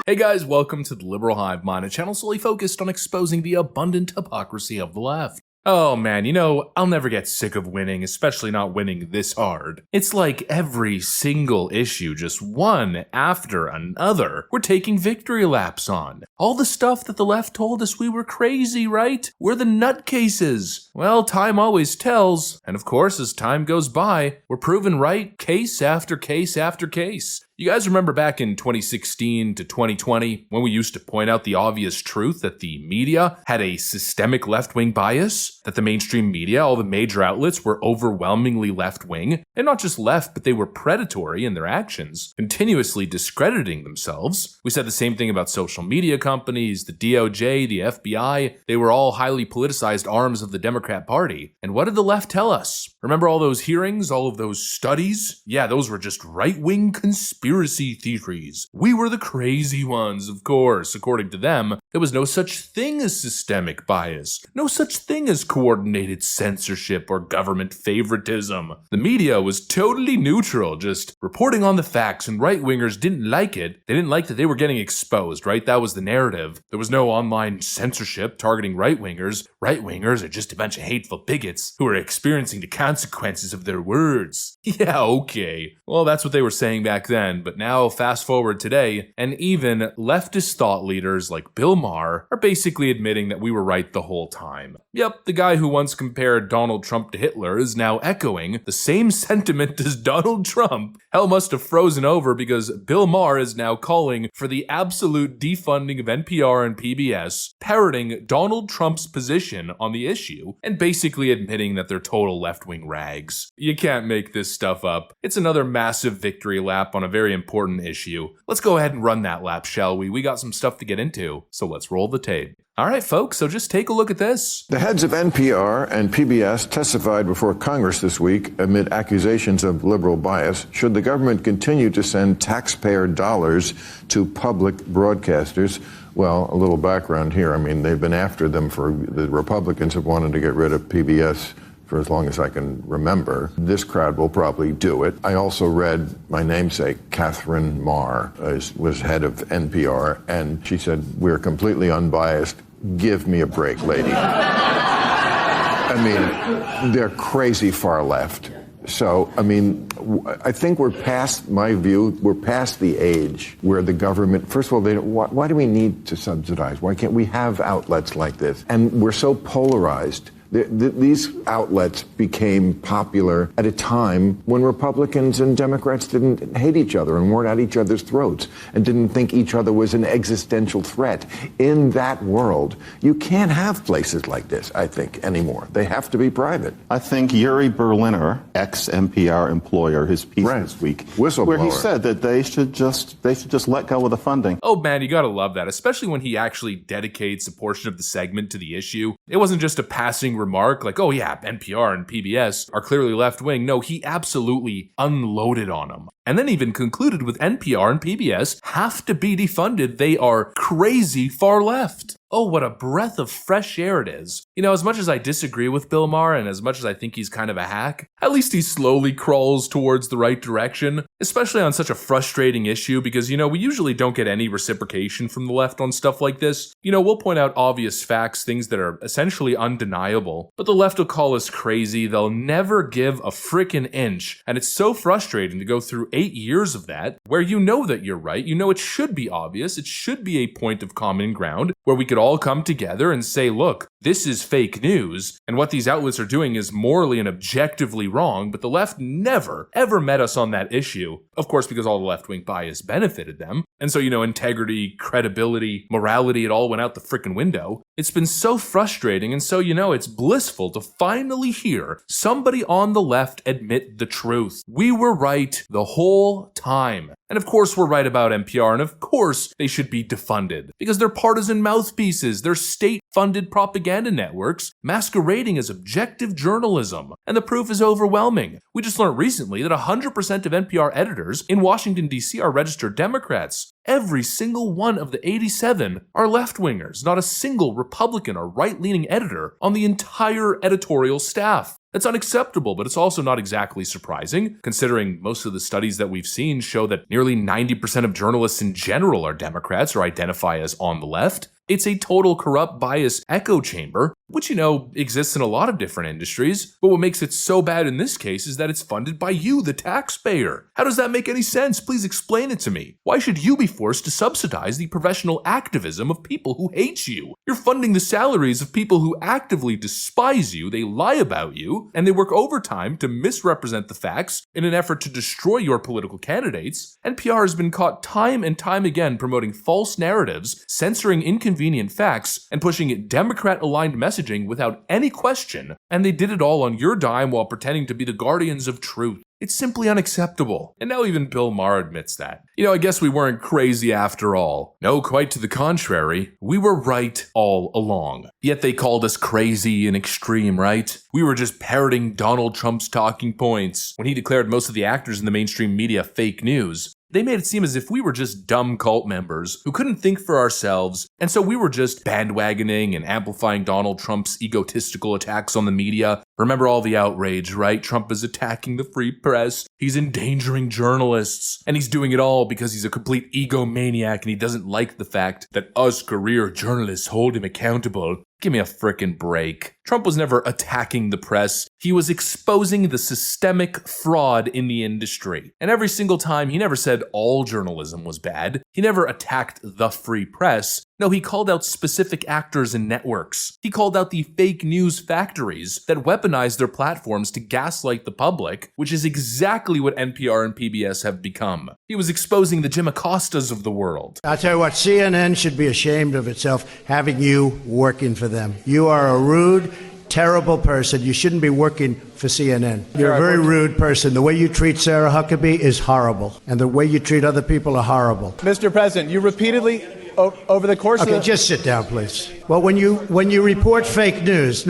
Hey guys, welcome to the Liberal Hive Mind, a channel solely focused on exposing the abundant hypocrisy of the left. Oh man, I'll never get sick of winning, especially not winning this hard. It's like every single issue, just one after another, we're taking victory laps on. All the stuff that the left told us we were crazy, right? We're the nutcases. Well, time always tells, and of course, as time goes by, we're proven right case after case after case. You guys remember back in 2016 to 2020 when we used to point out the obvious truth that the media had a systemic left-wing bias? That the mainstream media, all the major outlets, were overwhelmingly left-wing? And not just left, but they were predatory in their actions, continuously discrediting themselves. We said the same thing about social media companies, the DOJ, the FBI. They were all highly politicized arms of the Democrat Party. And what did the left tell us? Remember all those hearings, all of those studies? Yeah, those were just right-wing conspiracy theories. We were the crazy ones, of course. According to them, there was no such thing as systemic bias, no such thing as coordinated censorship or government favoritism. The media was totally neutral, just reporting on the facts, and right-wingers didn't like it. They didn't like that they were getting exposed, right? That was the narrative. There was no online censorship targeting right-wingers. Right-wingers are just a bunch of hateful bigots who are experiencing the consequences of their words. Yeah, okay. Well, that's what they were saying back then, but now fast forward today, and even leftist thought leaders like Bill Maher are basically admitting that we were right the whole time. Yep, the guy who once compared Donald Trump to Hitler is now echoing the same sentiment as Donald Trump. Hell must have frozen over because Bill Maher is now calling for the absolute defunding of NPR and PBS, parroting Donald Trump's position on the issue, and basically admitting that they're total left-wing rags. You can't make this stuff up. It's another massive victory lap on a very important issue. Let's go ahead and run that lap, shall we? We got some stuff to get into, so let's roll the tape. All right, folks, so just take a look at this. The heads of NPR and PBS testified before Congress this week amid accusations of liberal bias. Should the government continue to send taxpayer dollars to public broadcasters? Well, a little background here. I mean, they've been after them the Republicans have wanted to get rid of PBS for as long as I can remember. This crowd will probably do it. I also read my namesake, Catherine Maher, was head of NPR, and she said, "We're completely unbiased. Give me a break, lady." I mean, they're crazy far left. So, I mean, I think we're past the age where the government, first of all, why do we need to subsidize? Why can't we have outlets like this? And we're so polarized. These outlets became popular at a time when Republicans and Democrats didn't hate each other and weren't at each other's throats and didn't think each other was an existential threat. In that world, you can't have places like this, I think, anymore. They have to be private. I think Yuri Berliner, ex-NPR employer, his piece this week, where he said that they should just let go of the funding. Oh man, you gotta love that, especially when he actually dedicates a portion of the segment to the issue. It wasn't just a passing remark like, oh yeah, NPR and PBS are clearly left-wing. No, he absolutely unloaded on them. And then even concluded with NPR and PBS have to be defunded. They are crazy far left. Oh, what a breath of fresh air it is. As much as I disagree with Bill Maher and as much as I think he's kind of a hack, at least he slowly crawls towards the right direction, especially on such a frustrating issue because, we usually don't get any reciprocation from the left on stuff like this. We'll point out obvious facts, things that are essentially undeniable, but the left will call us crazy. They'll never give a frickin' inch, and it's so frustrating to go through 8 years of that where you know that you're right. It should be obvious. It should be a point of common ground where we could all come together and say, look, this is fake news, and what these outlets are doing is morally and objectively wrong, but the left never, ever met us on that issue. Of course, because all the left-wing bias benefited them. And so, integrity, credibility, morality, it all went out the frickin' window. It's been so frustrating, and so, it's blissful to finally hear somebody on the left admit the truth. We were right the whole time. And of course we're right about NPR, and of course they should be defunded, because they're partisan mouthpieces, they're state-funded propaganda networks masquerading as objective journalism. And the proof is overwhelming. We just learned recently that 100% of NPR editors in Washington, D.C. are registered Democrats. Every single one of the 87 are left-wingers, not a single Republican or right-leaning editor on the entire editorial staff. That's unacceptable, but it's also not exactly surprising, considering most of the studies that we've seen show that nearly 90% of journalists in general are Democrats or identify as on the left. It's a total corrupt bias echo chamber, which, exists in a lot of different industries, but what makes it so bad in this case is that it's funded by you, the taxpayer. How does that make any sense? Please explain it to me. Why should you be forced to subsidize the professional activism of people who hate you? You're funding the salaries of people who actively despise you, they lie about you, and they work overtime to misrepresent the facts in an effort to destroy your political candidates. NPR has been caught time and time again promoting false narratives, censoring inconvenient facts, and pushing Democrat-aligned messaging without any question, and they did it all on your dime while pretending to be the guardians of truth. It's simply unacceptable. And now even Bill Maher admits that. I guess we weren't crazy after all. No, quite to the contrary. We were right all along. Yet they called us crazy and extreme, right? We were just parroting Donald Trump's talking points when he declared most of the actors in the mainstream media fake news. They made it seem as if we were just dumb cult members who couldn't think for ourselves, and so we were just bandwagoning and amplifying Donald Trump's egotistical attacks on the media. Remember all the outrage, right? Trump is attacking the free press, he's endangering journalists, and he's doing it all because he's a complete egomaniac and he doesn't like the fact that us career journalists hold him accountable. Give me a frickin' break. Trump was never attacking the press. He was exposing the systemic fraud in the industry. And every single time, he never said all journalism was bad. He never attacked the free press. No, he called out specific actors and networks. He called out the fake news factories that weaponize their platforms to gaslight the public, which is exactly what NPR and PBS have become. He was exposing the Jim Acostas of the world. I'll tell you what, CNN should be ashamed of itself having you working for them. You are a rude, terrible person. You shouldn't be working for CNN. You're a very rude person. The way you treat Sarah Huckabee is horrible, and the way you treat other people are horrible. Mr. President, you repeatedly, over the course of the... Okay, just sit down, please. Well, when you report fake news,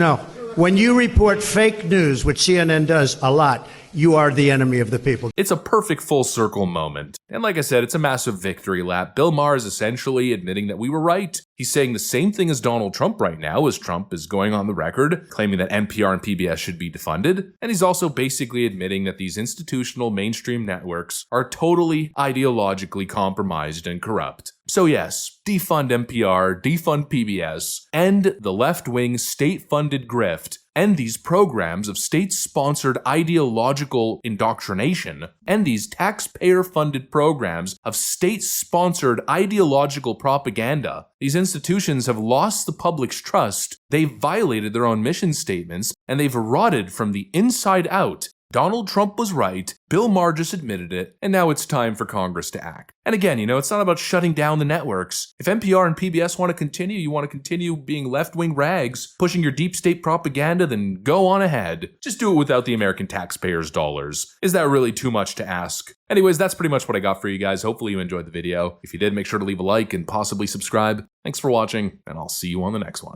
when you report fake news, which CNN does a lot, you are the enemy of the people. It's a perfect full circle moment. And like I said, it's a massive victory lap. Bill Maher is essentially admitting that we were right. He's saying the same thing as Donald Trump right now, as Trump is going on the record, claiming that NPR and PBS should be defunded. And he's also basically admitting that these institutional mainstream networks are totally ideologically compromised and corrupt. So yes, defund NPR, defund PBS, end the left-wing state-funded grift, end these programs of state-sponsored ideological indoctrination, end these taxpayer-funded programs of state-sponsored ideological propaganda. These institutions have lost the public's trust, they've violated their own mission statements, and they've rotted from the inside out. Donald Trump was right, Bill Maher just admitted it, and now it's time for Congress to act. And again, it's not about shutting down the networks. If NPR and PBS want to continue being left-wing rags, pushing your deep state propaganda, then go on ahead. Just do it without the American taxpayers' dollars. Is that really too much to ask? Anyways, that's pretty much what I got for you guys. Hopefully you enjoyed the video. If you did, make sure to leave a like and possibly subscribe. Thanks for watching, and I'll see you on the next one.